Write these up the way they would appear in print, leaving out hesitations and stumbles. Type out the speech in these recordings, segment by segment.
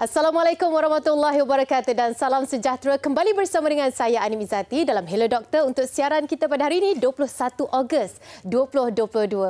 Assalamualaikum warahmatullahi wabarakatuh dan salam sejahtera. Kembali bersama dengan saya Anim Izzati dalam Hello Doktor untuk siaran kita pada hari ini 21 Ogos 2022.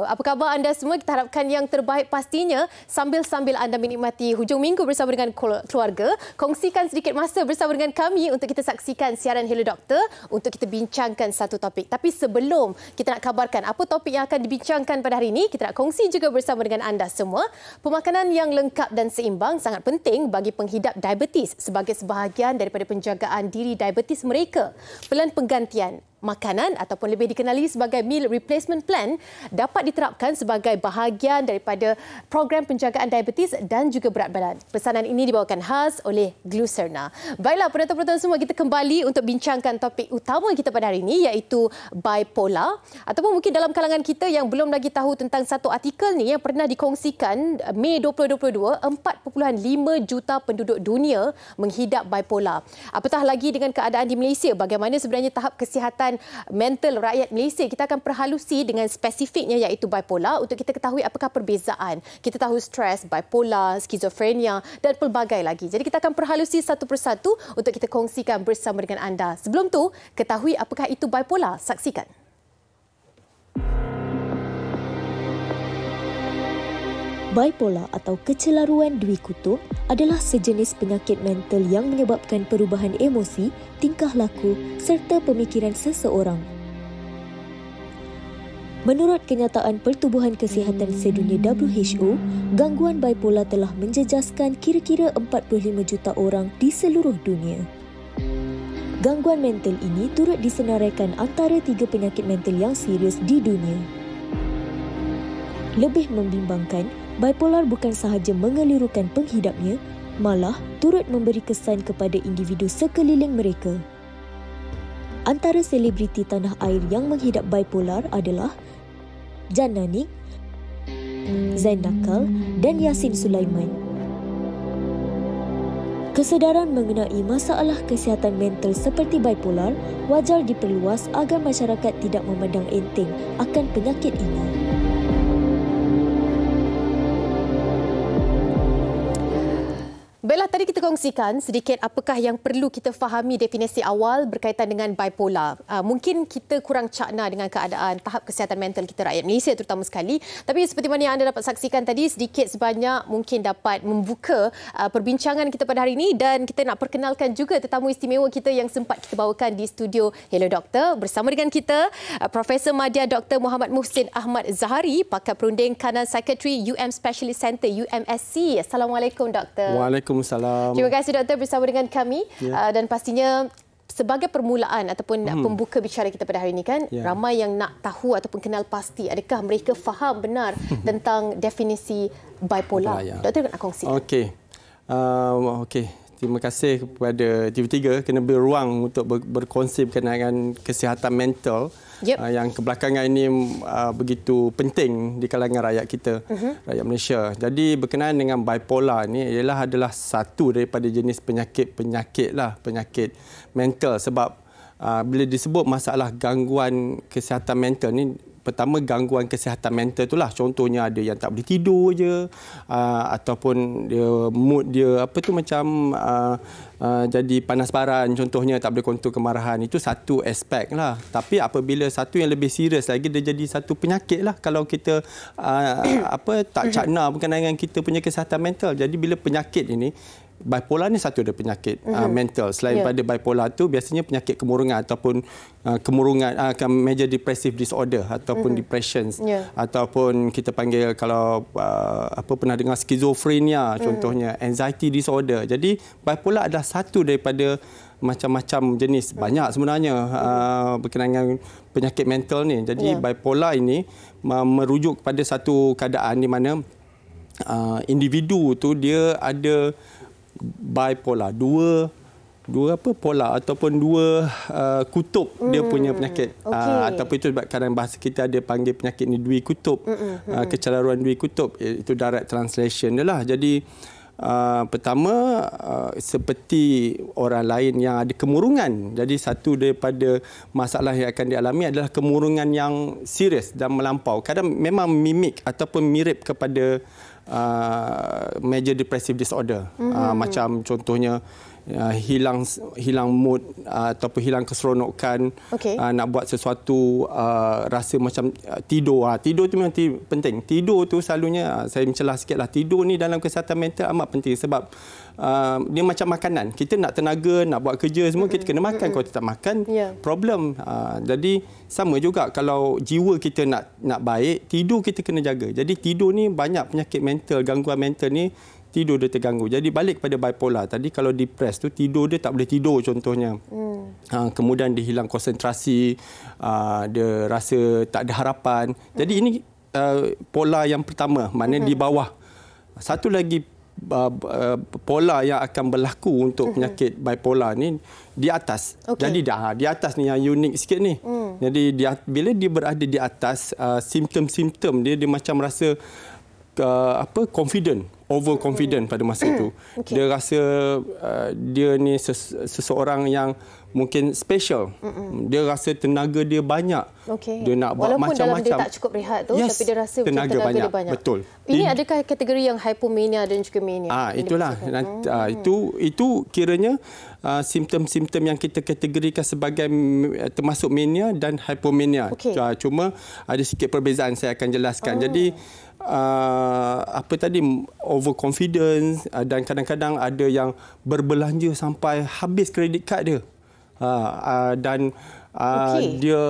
Apa khabar anda semua? Kita harapkan yang terbaik pastinya sambil anda menikmati hujung minggu bersama dengan keluarga. Kongsikan sedikit masa bersama dengan kami untuk kita saksikan siaran Hello Doktor untuk kita bincangkan satu topik. Tapi sebelum kita nak kabarkan apa topik yang akan dibincangkan pada hari ini, kita nak kongsi juga bersama dengan anda semua. Pemakanan yang lengkap dan seimbang sangat penting bagi penghidap diabetes sebagai sebahagian daripada penjagaan diri diabetes mereka. Pelan penggantian makanan ataupun lebih dikenali sebagai meal replacement plan dapat diterapkan sebagai bahagian daripada program penjagaan diabetes dan juga berat badan. Pesanan ini dibawakan khas oleh Glucerna. Baiklah, penonton-penonton semua, kita kembali untuk bincangkan topik utama kita pada hari ini iaitu bipolar, ataupun mungkin dalam kalangan kita yang belum lagi tahu tentang satu artikel ni yang pernah dikongsikan Mei 2022, 4.5 juta penduduk dunia menghidap bipolar. Apatah lagi dengan keadaan di Malaysia, bagaimana sebenarnya tahap kesihatan mental rakyat Malaysia. Kita akan perhalusi dengan spesifiknya iaitu bipolar untuk kita ketahui apakah perbezaan. Kita tahu stres, bipolar, skizofrenia dan pelbagai lagi. Jadi kita akan perhalusi satu persatu untuk kita kongsikan bersama dengan anda. Sebelum tu, ketahui apakah itu bipolar. Saksikan. Bipolar atau kecelaruan dwi kutub adalah sejenis penyakit mental yang menyebabkan perubahan emosi, tingkah laku serta pemikiran seseorang. Menurut kenyataan Pertubuhan Kesihatan Sedunia WHO, gangguan bipolar telah menjejaskan kira-kira 45 juta orang di seluruh dunia. Gangguan mental ini turut disenaraikan antara 3 penyakit mental yang serius di dunia. Lebih membimbangkan, bipolar bukan sahaja mengelirukan penghidapnya, malah turut memberi kesan kepada individu sekeliling mereka. Antara selebriti tanah air yang menghidap bipolar adalah Jan Nanik, Zain Nakal dan Yasin Sulaiman. Kesedaran mengenai masalah kesihatan mental seperti bipolar wajar diperluas agar masyarakat tidak memandang enteng akan penyakit ini. Baiklah, tadi kita kongsikan sedikit apakah yang perlu kita fahami definisi awal berkaitan dengan bipolar. Mungkin kita kurang cakna dengan keadaan tahap kesihatan mental kita rakyat Malaysia terutama sekali. Tapi seperti mana yang anda dapat saksikan tadi, sedikit sebanyak mungkin dapat membuka perbincangan kita pada hari ini. Dan kita nak perkenalkan juga tetamu istimewa kita yang sempat kita bawakan di studio Hello Doktor. Bersama dengan kita, Profesor Madya Dr. Muhammad Muhsin Ahmad Zahari, Pakar Perunding Kanan Psikiatri UM Specialist Center UMSC. Assalamualaikum, Doktor. Waalaikumsalam. Terima kasih doktor bersama dengan kami dan pastinya sebagai permulaan ataupun pembuka bicara kita pada hari ini kan, ramai yang nak tahu ataupun kenal pasti adakah mereka faham benar tentang definisi bipolar. Doktor nak kongsikan. Okey. Terima kasih kepada TV3 kerana beri ruang untuk berkongsi berkenaan dengan kesihatan mental yang kebelakangan ini begitu penting di kalangan rakyat kita, rakyat Malaysia. Jadi berkenaan dengan bipolar ini adalah satu daripada jenis penyakit mental sebab bila disebut masalah gangguan kesihatan mental ni, pertama gangguan kesihatan mental itulah, contohnya ada yang tak boleh tidur je, ataupun dia mood dia jadi panas baran, contohnya tak boleh kontrol kemarahan. Itu satu aspek lah. Tapi apabila satu yang lebih serius lagi, dia jadi satu penyakit lah kalau kita tak cakna berkenaan dengan kita punya kesihatan mental. Jadi bila penyakit ini, bipolar ni satu ada penyakit mental. Selain pada bipolar tu biasanya penyakit kemurungan ataupun major depressive disorder ataupun depressions ataupun kita panggil kalau pernah dengar skizofrenia, contohnya anxiety disorder. Jadi bipolar adalah satu daripada macam-macam jenis, banyak sebenarnya berkenaan dengan penyakit mental ni. Jadi bipolar ini merujuk kepada satu keadaan di mana individu tu dia ada bipolar, dua pola ataupun dua kutub dia punya penyakit. Ataupun itu kadang bahasa kita ada panggil penyakit ni dwi kutub, kecelaruan dwi kutub, itu direct translation dia lah. Jadi Pertama, seperti orang lain yang ada kemurungan. Jadi satu daripada masalah yang akan dialami adalah kemurungan yang serius dan melampau. Kadang memang mimik ataupun mirip kepada major depressive disorder. Macam contohnya hilang mood ataupun hilang keseronokan, nak buat sesuatu, rasa macam tidur. Tidur tu memang penting. Tidur tu selalunya, saya mencelah sikitlah, tidur ni dalam kesihatan mental amat penting sebab dia macam makanan. Kita nak tenaga, nak buat kerja semua, kita kena makan. Kalau tak makan, problem. Jadi sama juga kalau jiwa kita nak baik, tidur kita kena jaga. Jadi tidur ni banyak penyakit mental, gangguan mental ni tidur dia terganggu. Jadi balik kepada bipolar tadi, kalau depres tu tidur dia tak boleh tidur contohnya. Kemudian dia hilang konsentrasi, dia rasa tak ada harapan. Jadi ini pola yang pertama, maknanya di bawah. Satu lagi pola yang akan berlaku untuk penyakit bipolar ni di atas. Jadi di atas ni yang unik sikit ni. Jadi bila dia berada di atas, simptom-simptom dia macam rasa confident, overconfident pada masa itu. Dia rasa dia ni seseorang yang mungkin special. Dia rasa tenaga dia banyak. Dia nak buat walaupun macam-macam. Walaupun dalam dia tak cukup rehat tu, tapi dia rasa tenaga dia banyak. Betul. Ini adakah kategori yang hypomania dan juga mania? Itulah. Itu kiranya simptom-simptom yang kita kategorikan sebagai termasuk mania dan hypomania. Cuma ada sikit perbezaan, saya akan jelaskan. Jadi overconfidence, dan kadang-kadang ada yang berbelanja sampai habis kredit kad dia. Dan dia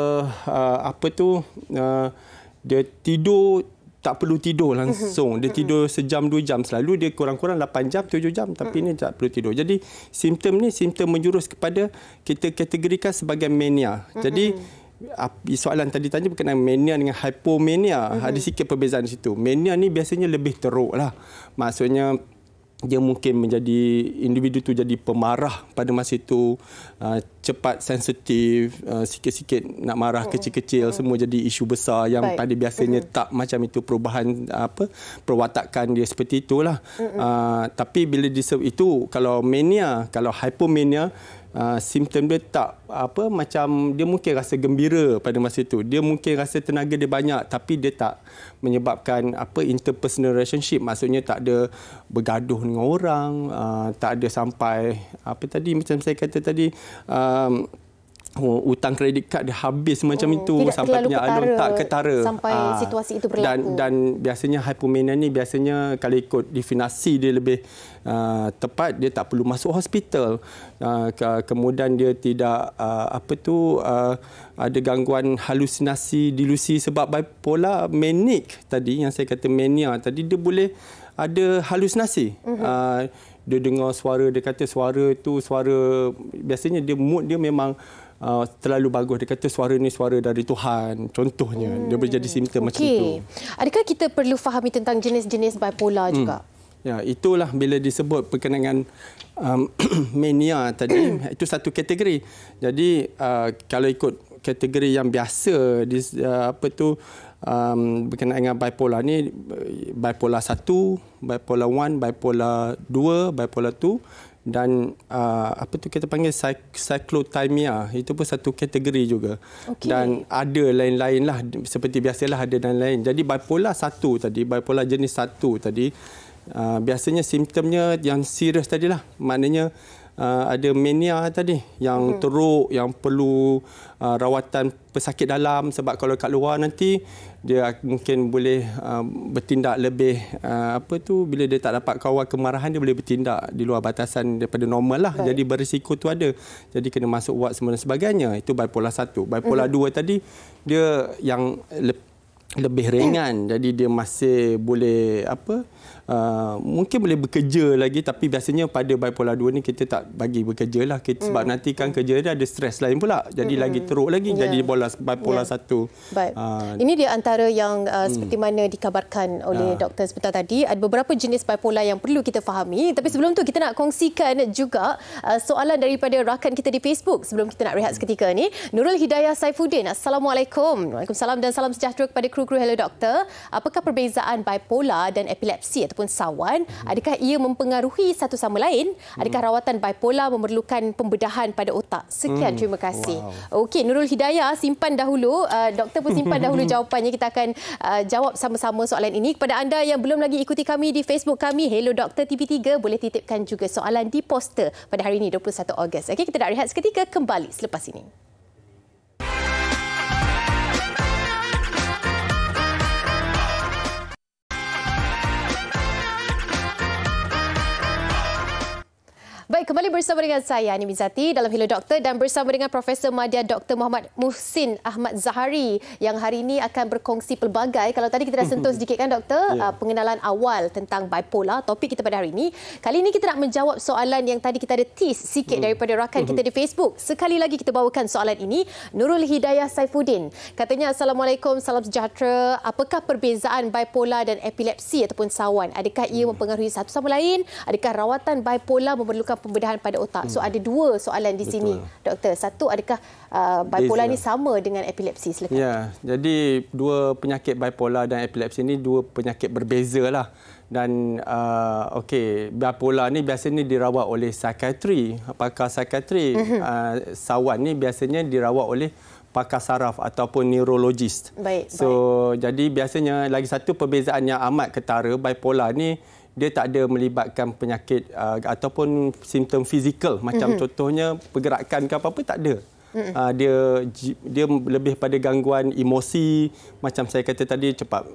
dia tidur tak perlu tidur langsung. Dia tidur sejam 2 jam. Selalu dia kurang-kurang 8 jam, 7 jam. Tapi ini tak perlu tidur. Jadi simptom ni simptom menjurus kepada kita kategorikan sebagai mania. Jadi soalan tadi tanya berkenaan mania dengan hypomania. Ada sikit perbezaan di situ. Mania ni biasanya lebih teruk lah. Maksudnya dia mungkin menjadi individu tu jadi pemarah pada masa itu, cepat sensitif, sikit-sikit nak marah kecil-kecil, semua jadi isu besar yang pada biasanya tak macam itu, perubahan perwatakan dia seperti itulah. Tapi bila itu kalau mania, kalau hypomania, simptom dia tak macam dia mungkin rasa gembira pada masa itu. Dia mungkin rasa tenaga dia banyak tapi dia tak menyebabkan interpersonal relationship, maksudnya tak ada bergaduh dengan orang, tak ada sampai macam saya kata tadi, hutang kredit kad dia habis macam itu, tidak sampai penyalur tak ketara sampai situasi itu berlaku. Dan biasanya hypomania ni biasanya kalau ikut definisi dia lebih tepat, dia tak perlu masuk hospital. Kemudian dia tidak ada gangguan halusinasi, delusi sebab bipolar manic tadi yang saya kata mania tadi, dia boleh ada halusinasi. Dia dengar suara, dia kata suara itu biasanya dia mood dia memang terlalu bagus. Dia kata suara ni suara dari Tuhan contohnya. Dia boleh jadi simptom macam itu. Adakah kita perlu fahami tentang jenis-jenis bipolar juga? Ya, itulah bila disebut berkenaan mania tadi, itu satu kategori. Jadi kalau ikut kategori yang biasa berkenaan dengan bipolar ni, bipolar 1, bipolar 1, bipolar 2, bipolar 2 dan kita panggil cyclothymia, itu pun satu kategori juga. Dan ada lain-lain lah, seperti biasalah ada dan lain. Jadi bipolar 1 tadi, bipolar jenis 1 tadi, biasanya simptomnya yang serius tadilah, maknanya ada mania tadi yang teruk, yang perlu rawatan pesakit dalam, sebab kalau kat luar nanti dia mungkin boleh bertindak lebih bila dia tak dapat kawal kemarahan, dia boleh bertindak di luar batasan daripada normal lah. Jadi berisiko tu ada, jadi kena masuk ward semua dan sebagainya. Itu bipolar 1. Bipolar 2 tadi dia yang lebih ringan, jadi dia masih boleh mungkin boleh bekerja lagi, tapi biasanya pada bipolar 2 ni kita tak bagi bekerja lah, sebab nanti kan kerja dia ada stres lain pula, jadi lagi teruk lagi, jadi bipolar 1. Baik. Ini dia antara yang seperti mana dikabarkan oleh doktor sebentar tadi. Ada beberapa jenis bipolar yang perlu kita fahami, tapi sebelum tu kita nak kongsikan juga soalan daripada rakan kita di Facebook sebelum kita nak rehat seketika ni. Nurul Hidayah Saifuddin, Assalamualaikum. Waalaikumsalam dan salam sejahtera kepada kru-kru Hello Doktor. Apakah perbezaan bipolar dan epilepsi ataupun ataupun sawan, adakah ia mempengaruhi satu sama lain? Adakah rawatan bipolar memerlukan pembedahan pada otak? Sekian, terima kasih. Okey, Nurul Hidayah, simpan dahulu. Doktor pun simpan dahulu jawapannya. Kita akan jawab sama-sama soalan ini. Kepada anda yang belum lagi ikuti kami di Facebook kami, Hello Doktor TV3, boleh titipkan juga soalan di poster pada hari ini, 21 Ogos. Okey, kita nak rehat seketika, kembali selepas ini. Baik, kembali bersama dengan saya, Ani Mizati, dalam Hello Doktor dan bersama dengan Profesor Madya Dr. Muhammad Muhsin Ahmad Zahari yang hari ini akan berkongsi pelbagai. Kalau tadi kita dah sentuh sedikit kan, Doktor, pengenalan awal tentang bipolar, topik kita pada hari ini. Kali ini kita nak menjawab soalan yang tadi kita ada tease sikit daripada rakan kita di Facebook. Sekali lagi kita bawakan soalan ini. Nurul Hidayah Saifuddin katanya, Assalamualaikum, salam sejahtera. Apakah perbezaan bipolar dan epilepsi ataupun sawan? Adakah ia mempengaruhi satu sama lain? Adakah rawatan bipolar memerlukan pembedahan pada otak? So ada dua soalan di sini, Doktor. Satu, adakah bipolar ni sama dengan epilepsi? Silakan. Ya, jadi dua penyakit bipolar dan epilepsi ni dua penyakit berbeza lah. Dan okey, bipolar ni biasanya dirawat oleh psikiatri, pakar psikiatri. Sawan ni biasanya dirawat oleh pakar saraf ataupun neurologist. Jadi biasanya lagi satu perbezaan yang amat ketara, bipolar ni dia tak ada melibatkan penyakit ataupun simptom fizikal, macam contohnya pergerakan ke apa-apa, tak ada. Dia lebih pada gangguan emosi, macam saya kata tadi, cepat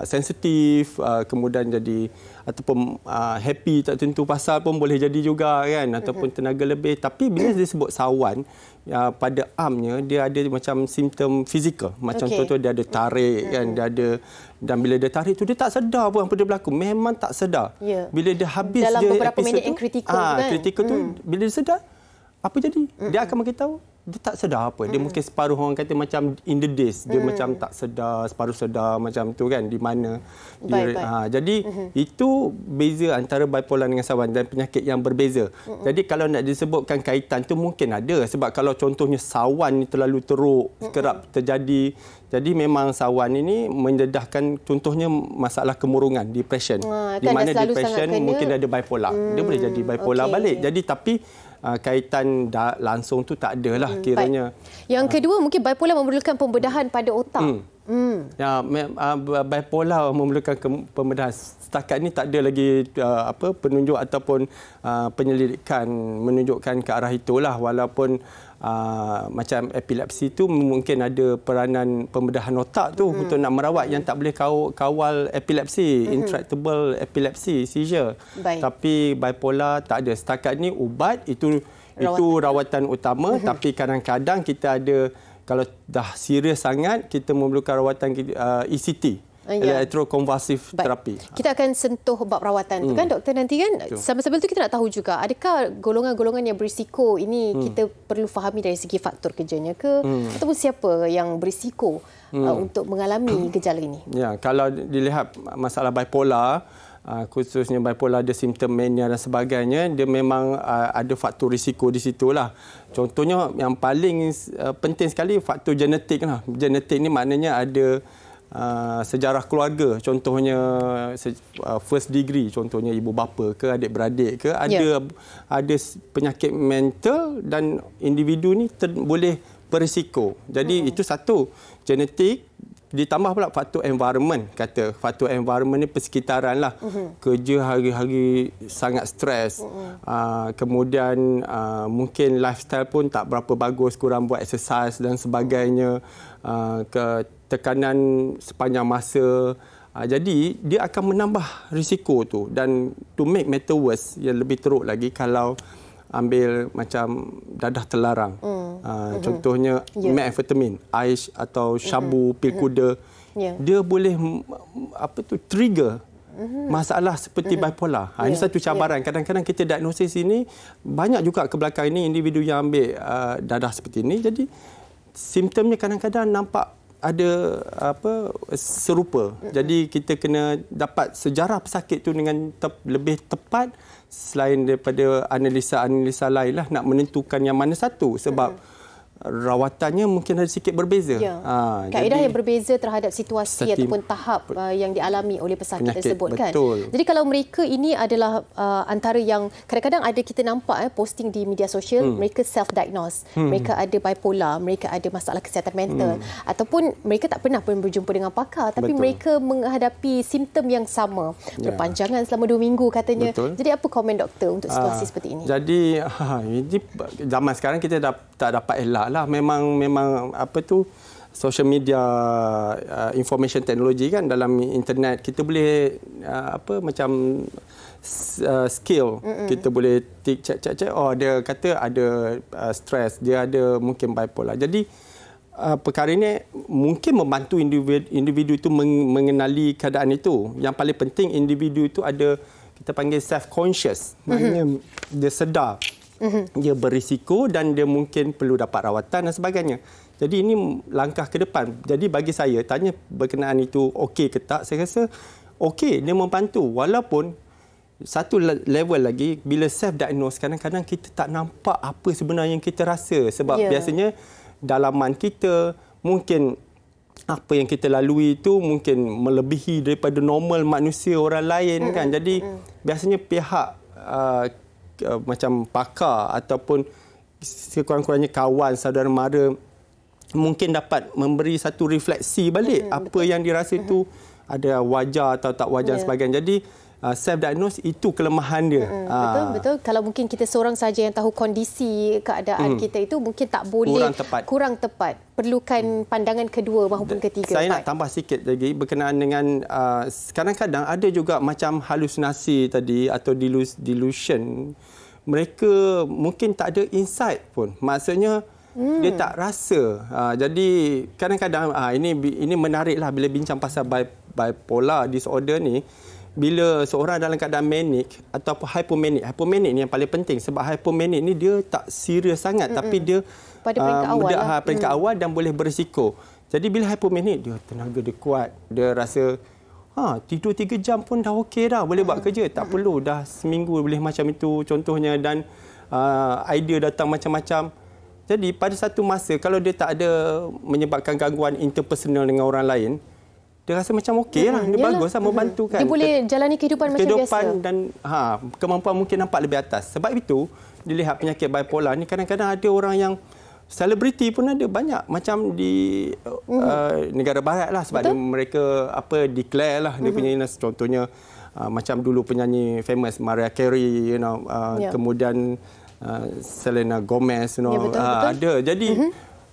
sensitif, kemudian jadi ataupun happy tak tentu pasal pun boleh jadi juga kan, ataupun tenaga lebih. Tapi bila disebut sawan, pada amnya dia ada macam simptom fizikal, macam contoh dia ada tarik kan, dia ada, dan bila dia tarik tu dia tak sedar pun apa dia berlaku, memang tak sedar. Bila dia habis dalam dia beberapa episod minit tu, yang kritikal kan? Kritikal tu, bila dia sedar apa jadi, dia akan beritahu dia tak sedar apa. Dia mungkin separuh orang kata macam in the daze, dia macam tak sedar, separuh sedar macam tu kan, di mana dia, jadi itu beza antara bipolar dengan sawan dan penyakit yang berbeza. Jadi kalau nak disebutkan kaitan tu mungkin ada, sebab kalau contohnya sawan ni terlalu teruk, kerap terjadi, jadi memang sawan ini mendedahkan contohnya masalah kemurungan, depression. Di mana depression mungkin ada bipolar. Dia boleh jadi bipolar balik. Jadi tapi kaitan langsung tu tak ada lah kiranya. Yang kedua, mungkin bipolar memerlukan pembedahan pada otak. Bipolar memerlukan pembedahan. Setakat ni tak ada lagi penunjuk ataupun penyelidikan menunjukkan ke arah itulah, walaupun macam epilepsi tu mungkin ada peranan pembedahan otak tu untuk nak merawat yang tak boleh kawal epilepsi, intractable epilepsi, seizure. Tapi bipolar tak ada. Setakat ni ubat itu rawatan utama, tapi kadang-kadang kita ada, kalau dah serius sangat, kita memerlukan rawatan ECT, electroconvulsive terapi. Kita akan sentuh bab rawatan tu kan, Doktor, nanti kan. Sambil-sambil tu kita nak tahu juga, adakah golongan-golongan yang berisiko ini kita perlu fahami dari segi faktor kerjanya ke, ataupun siapa yang berisiko untuk mengalami gejala ini? Ya, kalau dilihat masalah bipolar, khususnya bipolar ada simptom mania dan sebagainya, dia memang ada faktor risiko di situlah. Contohnya yang paling penting sekali faktor genetik lah. Genetik ni maknanya ada sejarah keluarga, contohnya first degree, contohnya ibu bapa ke adik-beradik ke, ada penyakit mental dan individu ni boleh berisiko. Jadi itu satu, genetik, ditambah pula faktor environment. Kata faktor environment ni persekitaran lah. Kerja hari-hari sangat stres. Kemudian mungkin lifestyle pun tak berapa bagus, kurang buat exercise dan sebagainya. Tekanan sepanjang masa. Jadi dia akan menambah risiko tu. Dan to make matter worse, yang lebih teruk lagi kalau ambil macam dadah terlarang. Contohnya methamphetamine, ais atau syabu, pil kuda. Dia boleh trigger masalah seperti bipolar. Ini satu cabaran. Kadang-kadang kita diagnosis ini, banyak juga ke belakang ini individu yang ambil dadah seperti ini. Jadi simptomnya kadang-kadang nampak ada serupa. Jadi kita kena dapat sejarah pesakit tu dengan lebih tepat, selain daripada analisa-analisa lain lah, nak menentukan yang mana satu. Sebab rawatannya mungkin ada sedikit berbeza. Ya. Kaedah yang berbeza terhadap situasi ataupun tahap yang dialami oleh pesakit tersebut kan. Jadi kalau mereka ini adalah antara yang kadang-kadang ada kita nampak posting di media sosial, mereka self-diagnose. Mereka ada bipolar, mereka ada masalah kesihatan mental ataupun mereka tak pernah pun berjumpa dengan pakar tapi mereka menghadapi simptom yang sama. Berpanjangan selama 2 minggu katanya. Jadi apa komen doktor untuk situasi seperti ini? Jadi zaman sekarang kita tak dapat elak lah. Memang apa tu social media, information technology kan, dalam internet kita boleh macam skill kita boleh check dia kata ada stres, dia ada mungkin bipolar. Jadi perkara ini mungkin membantu individu itu mengenali keadaan itu. Yang paling penting individu itu ada, kita panggil self conscious, maknanya dia sedar dia berisiko dan dia mungkin perlu dapat rawatan dan sebagainya. Jadi ini langkah ke depan. Jadi bagi saya, tanya berkenaan itu okey ke tak, saya rasa okey, dia membantu. Walaupun satu level lagi, bila self-diagnose, kadang-kadang kita tak nampak apa sebenarnya yang kita rasa. Sebab biasanya dalaman kita, mungkin apa yang kita lalui itu mungkin melebihi daripada normal manusia orang lain kan. Jadi biasanya pihak macam pakar ataupun sekurang-kurangnya kawan, saudara mara mungkin dapat memberi satu refleksi balik apa yang dirasa itu ada wajar atau tak wajar sebagainya. Jadi self-diagnose itu kelemahan dia. Betul. Kalau mungkin kita seorang saja yang tahu kondisi keadaan kita itu mungkin tak boleh, kurang tepat. Perlukan pandangan kedua maupun ketiga. Saya nak tambah sikit lagi berkenaan dengan kadang-kadang ada juga macam halusinasi tadi atau delusion. Mereka mungkin tak ada insight pun. Maksudnya dia tak rasa. Jadi kadang-kadang ini menariklah bila bincang pasal bipolar disorder ni. Bila seorang dalam keadaan manic ataupun hypomanic ni yang paling penting, sebab hypomanic ni dia tak serius sangat tapi dia pada peringkat awal dan boleh berisiko. Jadi bila hypomanic dia tenaga dia kuat, dia rasa tidur 3 jam pun dah okey dah, boleh buat kerja, tak perlu dah seminggu boleh macam itu contohnya, dan idea datang macam-macam. Jadi pada satu masa kalau dia tak ada menyebabkan gangguan interpersonal dengan orang lain, dia rasa macam okey lah, dia bagus lah, membantu kan. Dia boleh jalani kehidupan macam biasa. Dan kemampuan mungkin nampak lebih atas. Sebab itu, dilihat penyakit bipolar ni kadang-kadang ada orang yang selebriti pun ada banyak. Macam di negara barat lah. Sebab mereka declare lah dia punya illness. Contohnya macam dulu penyanyi famous Mariah Carey, kemudian Selena Gomez, betul. Ada. Jadi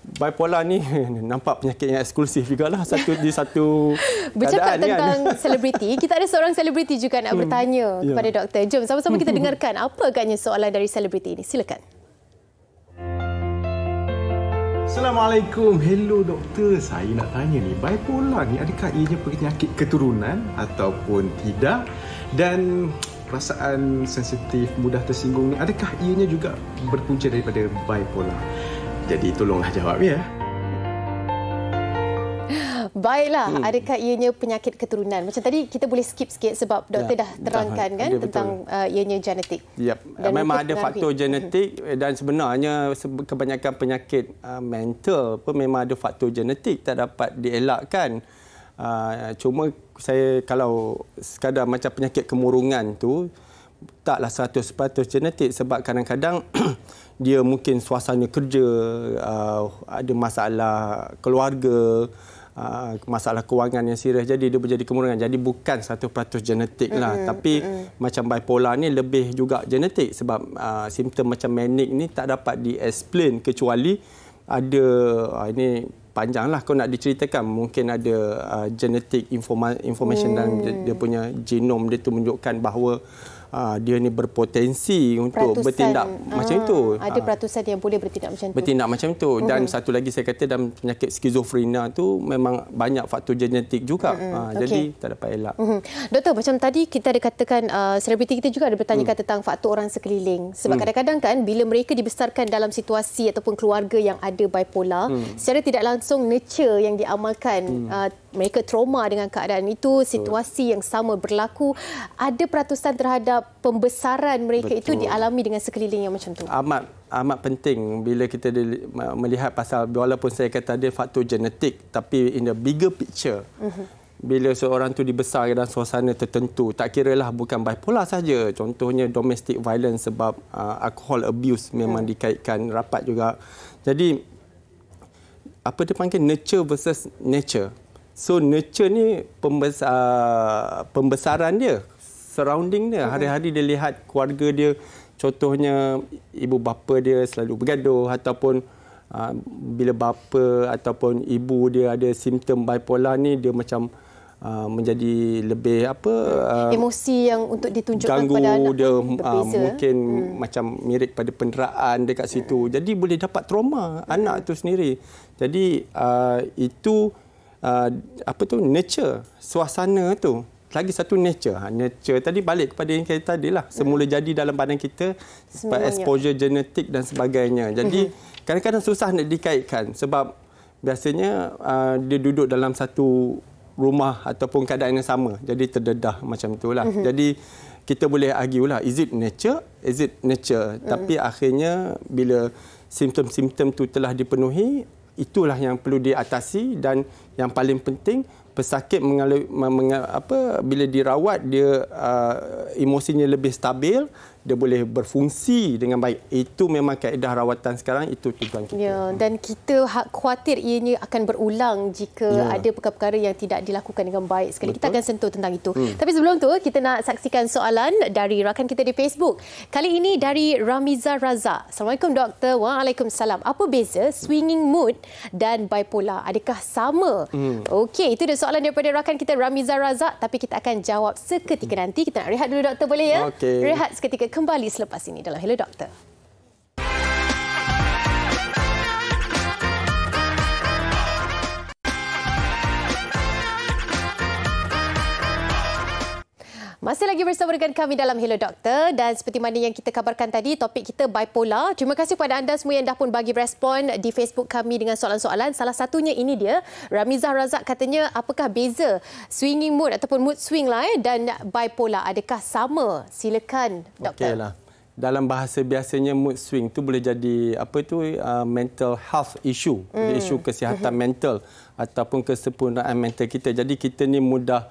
bipolar ni nampak penyakit yang eksklusif jugalah di satu bercakap keadaan tentang selebriti. Kita ada seorang selebriti juga nak bertanya kepada doktor. Jom sama-sama kita dengarkan apa agaknya soalan dari selebriti ini. Silakan. Assalamualaikum. Hello doktor. Saya nak tanya ni, bipolar ni adakah ianya penyakit keturunan ataupun tidak? Dan perasaan sensitif, mudah tersinggung ni, adakah ianya juga berpunca daripada bipolar? Jadi tolonglah jawab ya. Baiklah, adakah ianya penyakit keturunan? Macam tadi kita boleh skip sikit sebab doktor dah terangkan kan tentang ianya genetik. Memang ada faktor genetik dan sebenarnya kebanyakan penyakit mental pun memang ada faktor genetik, tak dapat dielakkan. Cuma saya kalau sekadar macam penyakit kemurungan tu taklah 100% genetik, sebab kadang-kadang dia mungkin suasana kerja, ada masalah keluarga, masalah kewangan yang serius, jadi dia menjadi kemurungan. Jadi bukan 100% genetik lah. Tapi macam bipolar ni lebih juga genetik, sebab simptom macam manic ni tak dapat di-explain kecuali ada ini panjang lah kalau nak diceritakan. Mungkin ada genetic information dalam dia punya genom dia tu menunjukkan bahawa dia ni berpotensi untuk bertindak macam itu. Ada peratusan yang boleh bertindak macam itu. Bertindak macam itu. Dan satu lagi saya kata dalam penyakit skizofrenia tu memang banyak faktor genetik juga. Jadi tak dapat elak. Doktor, macam tadi kita ada katakan selebriti kita juga ada bertanyakan tentang faktor orang sekeliling. Sebab kadang-kadang kan bila mereka dibesarkan dalam situasi ataupun keluarga yang ada bipolar, secara tidak langsung nurture yang diamalkan, mereka trauma dengan keadaan itu, situasi yang sama berlaku, ada peratusan terhadap pembesaran mereka itu dialami dengan sekeliling yang macam tu. amat penting bila kita melihat pasal, walaupun saya kata ada faktor genetik, tapi in the bigger picture, bila seorang tu dibesarkan dalam suasana tertentu, tak kiralah bukan bipolar saja, contohnya domestic violence sebab alcohol abuse memang dikaitkan rapat juga. Jadi apa dia panggil, nurture versus nature. So nurture ni pembesaran dia, surrounding dia, hari-hari dia lihat keluarga dia, contohnya ibu bapa dia selalu bergaduh, ataupun bila bapa ataupun ibu dia ada simptom bipolar ni, dia macam menjadi lebih emosi yang untuk ditunjukkan ganggu kepada anak dia, berbeza. mungkin macam mirip pada penderaan dekat situ. Jadi boleh dapat trauma anak tu sendiri. Jadi itu nature, suasana tu. Lagi satu nature. Nature tadi balik kepada yang kita tadi lah. Semula jadi dalam badan kita, sebab exposure genetik dan sebagainya. Jadi kadang-kadang susah nak dikaitkan sebab biasanya dia duduk dalam satu rumah ataupun keadaan yang sama. Jadi terdedah macam itulah. Jadi kita boleh argue lah, is it nature? Is it nature? Tapi akhirnya bila simptom-simptom tu telah dipenuhi, itulah yang perlu diatasi, dan yang paling penting pesakit bila dirawat dia emosinya lebih stabil, dia boleh berfungsi dengan baik. Itu memang kaedah rawatan sekarang, itu tujuan kita. Ya, dan kita khawatir ianya akan berulang jika ada perkara-perkara yang tidak dilakukan dengan baik sekali. Betul. Kita akan sentuh tentang itu. Tapi sebelum tu, kita nak saksikan soalan dari rakan kita di Facebook. Kali ini dari Ramiza Razak. Assalamualaikum doktor. Waalaikumsalam. Apa beza swinging mood dan bipolar? Adakah sama? Okey, itu dia soalan daripada rakan kita Ramiza Razak, tapi kita akan jawab seketika nanti. Kita nak rehat dulu doktor, boleh ya? Okey. Rehat seketika, kembali selepas ini dalam Hello Doktor. Masih lagi bersama dengan kami dalam Hello Doktor, dan seperti mana yang kita kabarkan tadi, topik kita bipolar. Terima kasih kepada anda semua yang dah pun bagi respon di Facebook kami dengan soalan-soalan. Salah satunya ini dia, Ramizah Razak katanya, apakah beza swinging mood ataupun mood swing lah dan bipolar? Adakah sama? Silakan doktor. Okeylah. Dalam bahasa biasanya mood swing tu boleh jadi mental health issue, isu kesihatan mental ataupun kesempurnaan mental kita. Jadi kita ni mudah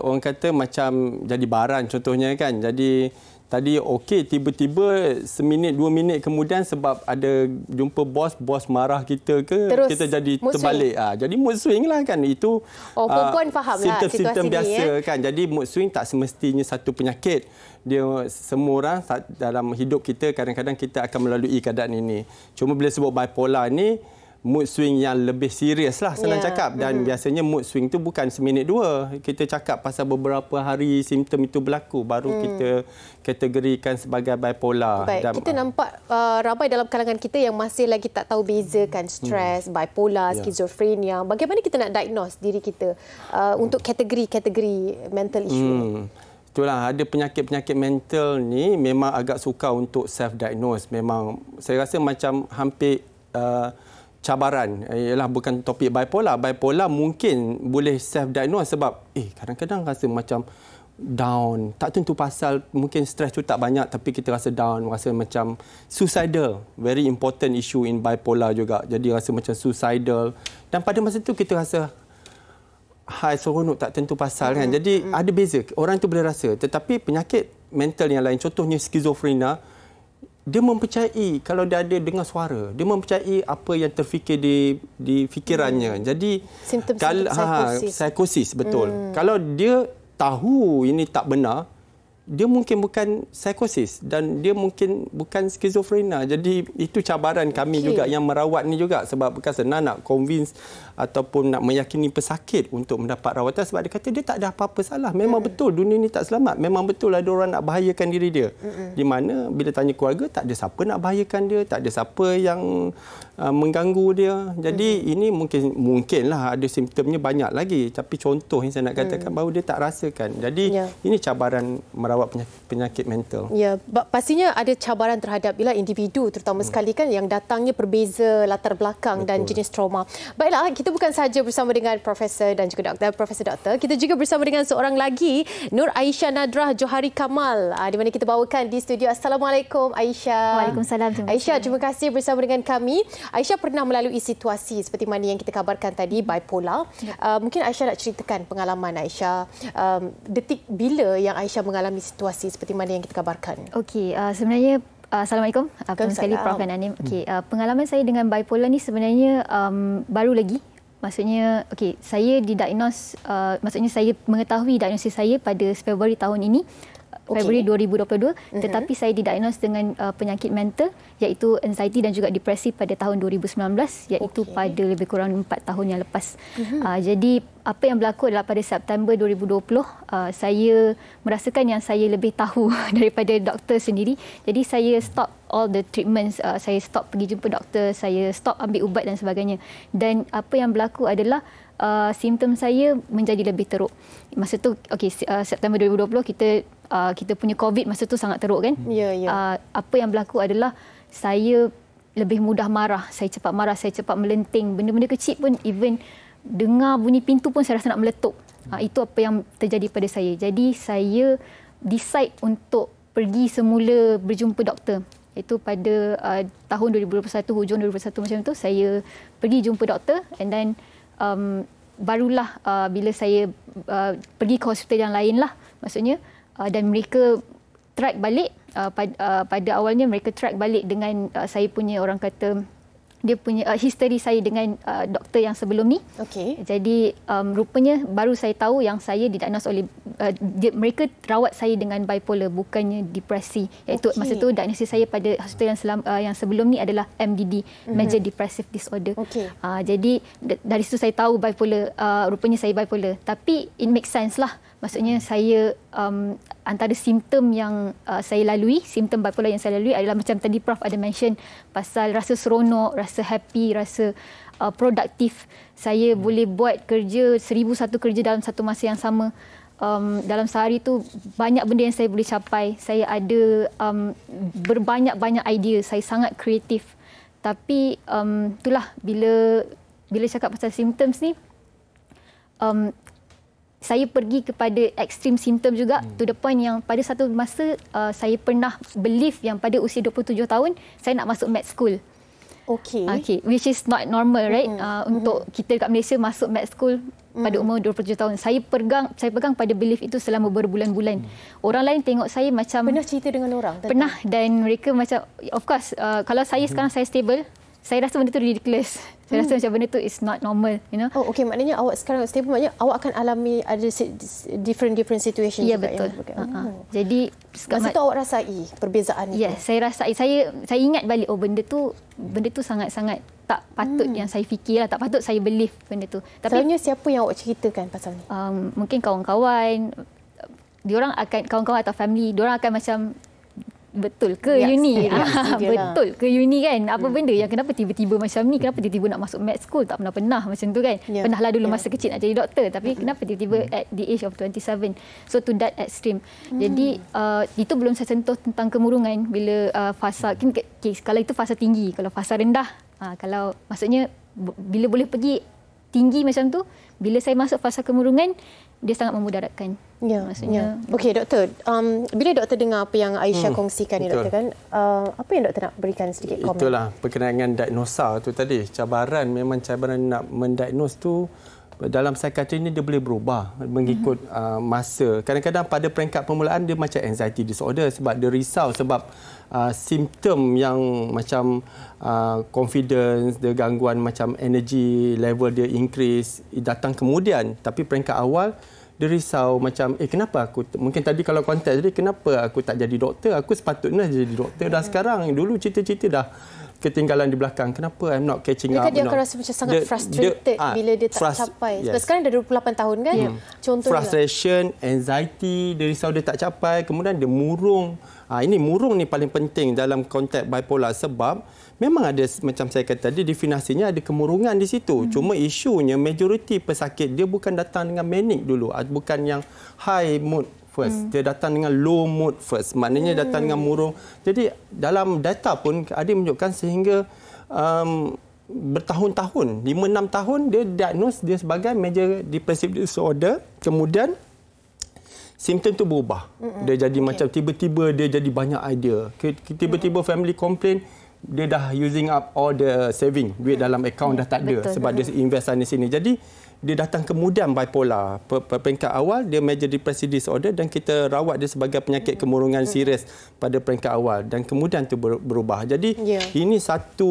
orang kata macam jadi barang contohnya kan. Jadi tadi okey, tiba-tiba seminit 2 minit kemudian sebab ada jumpa bos marah kita ke, terus kita jadi terbalik. Jadi mood swing lah kan. Itu perempuan faham lah simptom biasa kan. Jadi mood swing tak semestinya satu penyakit. Dia semua orang dalam hidup kita kadang-kadang kita akan melalui keadaan ini. Cuma bila sebut bipolar ni, mood swing yang lebih serius lah senang cakap. Dan biasanya mood swing tu bukan seminit 2. Kita cakap pasal beberapa hari simptom itu berlaku, baru kita kategorikan sebagai bipolar. Baik, dan kita nampak ramai dalam kalangan kita yang masih lagi tak tahu bezakan stres, bipolar, skizofrenia. Bagaimana kita nak diagnose diri kita untuk kategori-kategori mental issue? Itulah, ada penyakit-penyakit mental ni memang agak sukar untuk self-diagnose. Memang saya rasa macam hampir cabaran. Ialah bukan topik bipolar. Bipolar mungkin boleh self-diagnose sebab kadang-kadang rasa macam down. Tak tentu pasal, mungkin stres tu tak banyak tapi kita rasa down, rasa macam suicidal. Very important issue in bipolar juga. Jadi rasa macam suicidal. Dan pada masa tu kita rasa high seronok, tak tentu pasal kan. Jadi ada beza. Orang tu boleh rasa. Tetapi penyakit mental yang lain, contohnya skizofrenia, dia mempercayai kalau dia ada dengar suara. Dia mempercayai apa yang terfikir di fikirannya. Jadi psikosis betul. Kalau dia tahu ini tak benar, dia mungkin bukan psikosis dan dia mungkin bukan skizofrenia. Jadi itu cabaran kami juga yang merawat ni juga, sebab bukan senang nak convince ataupun nak meyakini pesakit untuk mendapat rawatan sebab dia kata dia tak ada apa-apa salah. Memang betul dunia ni tak selamat. Memang betul ada orang nak bahayakan diri dia. Di mana bila tanya keluarga, tak ada siapa nak bahayakan dia, tak ada siapa yang mengganggu dia. Jadi ini mungkinlah ada simptomnya banyak lagi, tapi contoh yang saya nak katakan bahawa dia tak rasakan. Jadi ini cabaran merawat merawat penyakit mental. Ya, pastinya ada cabaran terhadap bila individu terutama sekali kan yang datangnya berbeza latar belakang dan jenis trauma. Baiklah, kita bukan sahaja bersama dengan Profesor dan juga Doktor, kita juga bersama dengan seorang lagi, Nur Aisyah Nadrah Johari Kamal, di mana kita bawakan di studio. Assalamualaikum Aisyah. Waalaikumsalam. Aisyah, terima kasih bersama dengan kami. Aisyah pernah melalui situasi seperti mana yang kita kabarkan tadi, bipolar. Mungkin Aisyah nak ceritakan pengalaman Aisyah, detik bila yang Aisyah mengalami situasi seperti mana yang kita kabarkan. Okey, sebenarnya Assalamualaikum. Pertama sekali Prof dan Anim. Okey, pengalaman saya dengan bipolar ni sebenarnya baru lagi. Maksudnya, okey, saya didiagnos, maksudnya saya mengetahui diagnosis saya pada Februari tahun ini. Februari 2022, tetapi saya didiagnos dengan penyakit mental iaitu anxiety dan juga depresi pada tahun 2019, iaitu pada lebih kurang 4 tahun yang lepas. Jadi apa yang berlaku adalah pada September 2020 saya merasakan yang saya lebih tahu daripada doktor sendiri. Jadi saya stop all the treatments, saya stop pergi jumpa doktor, saya stop ambil ubat dan sebagainya. Dan apa yang berlaku adalah simptom saya menjadi lebih teruk. Masa tu, okey, September 2020 kita punya COVID masa tu sangat teruk kan? Ya, ya. Apa yang berlaku adalah saya lebih mudah marah, saya cepat melenting. Benda-benda kecil pun, even dengar bunyi pintu pun saya rasa nak meletup. Itu apa yang terjadi pada saya. Jadi saya decide untuk pergi semula berjumpa doktor. Itu pada tahun 2021, hujung 2021 macam tu, saya pergi jumpa doktor, and then barulah bila saya pergi ke hospital yang lain lah, maksudnya, dan mereka track balik, pada awalnya mereka track balik dengan saya punya, orang kata, dia punya history saya dengan doktor yang sebelum ni. Okey. Jadi rupanya baru saya tahu yang saya didiagnos oleh mereka rawat saya dengan bipolar, bukannya depresi. Iaitu masa tu diagnosis saya pada hospital yang sebelum ni adalah MDD, Major Depressive Disorder. Jadi dari situ saya tahu bipolar, rupanya saya bipolar. Tapi it makes sense lah. Maksudnya saya antara simptom yang saya lalui, simptom bipolar yang saya lalui adalah macam tadi Prof ada mention pasal rasa seronok, rasa happy, rasa produktif. Saya boleh buat kerja 1001 kerja dalam satu masa yang sama. Dalam sehari tu banyak benda yang saya boleh capai. Saya ada berbanyak-banyak idea. Saya sangat kreatif. Tapi itulah bila cakap pasal symptoms ni, saya pergi kepada ekstrim simptom juga, to the point yang pada satu masa saya pernah believe yang pada usia 27 tahun saya nak masuk med school. Okay, which is not normal, right? Untuk kita dekat Malaysia masuk med school pada umur 27 tahun. Saya pegang pada belief itu selama berbulan-bulan. Orang lain tengok saya macam... Pernah cerita dengan orang? Pernah, dan mereka macam, of course, kalau saya sekarang saya stable, saya rasa benda tu ridiculous. Saya rasa macam benda tu is not normal, you know. Oh, okey, maknanya awak sekarang stable, maknanya awak akan alami ada different situation ya, juga. Betul. Jadi masa tu awak rasai perbezaan itu. Ya, saya rasai. Saya ingat balik, oh benda tu sangat-sangat tak patut yang saya fikir lah, tak patut saya believe benda tu. Tapi selalunya siapa yang awak ceritakan pasal ni? Mungkin kawan-kawan, diorang akan, kawan-kawan atau family, diorang akan macam, betul ke uni? Betul ke uni kan? Apa benda yang kenapa tiba-tiba macam ni? Kenapa tiba-tiba nak masuk med school? Tak pernah macam tu kan? Pernahlah dulu masa kecil nak jadi doktor, tapi kenapa tiba-tiba at the age of 27? So to that extreme. Jadi itu belum saya sentuh tentang kemurungan bila fasa, kalau itu fasa tinggi, kalau fasa rendah, kalau maksudnya bila boleh pergi tinggi macam tu, bila saya masuk fasa kemurungan, dia sangat memudaratkan. Ya, maksudnya. Okey, doktor. Bila doktor dengar apa yang Aisyah kongsikan ni, doktor, kan, apa yang doktor nak berikan sedikit komen? Itulah berkenaan dengan diagnosa tu tadi. Cabaran nak mendiagnos tu dalam psikiatri ni dia boleh berubah mengikut masa. Kadang-kadang pada peringkat permulaan dia macam anxiety disorder sebab dia risau sebab simptom yang macam confidence, dia gangguan macam energy level dia increase datang kemudian, tapi peringkat awal dia risau macam kenapa aku, mungkin tadi kalau konteks tadi, kenapa aku tak jadi doktor, aku sepatutnya jadi doktor dah sekarang, dulu cita-cita dah ketinggalan di belakang, kenapa I'm not catching up. Dia akan rasa macam sangat frustrated bila dia tak capai. Sebab sekarang dah 28 tahun kan? Contohnya. Frustration, anxiety, dia risau dia tak capai, kemudian dia murung. Ini murung ni paling penting dalam konteks bipolar sebab memang ada macam saya kata tadi, definisinya ada kemurungan di situ. Cuma isunya majoriti pesakit dia bukan datang dengan manic dulu, bukan yang high mood first. Dia datang dengan low mood first. Maknanya datang dengan murung. Jadi dalam data pun ada menunjukkan sehingga bertahun-tahun, 5-6 tahun dia diagnose dia sebagai major depressive disorder. Kemudian simptom tu berubah. Dia jadi macam tiba-tiba dia jadi banyak idea. Tiba-tiba family complain, dia dah using up all the saving. Duit dalam akaun dah tak ada sebab dia invest sana sini. Jadi dia datang kemudian bipolar. Peringkat awal dia major depressive disorder dan kita rawat dia sebagai penyakit kemurungan serius pada peringkat awal dan kemudian tu berubah. Jadi ini satu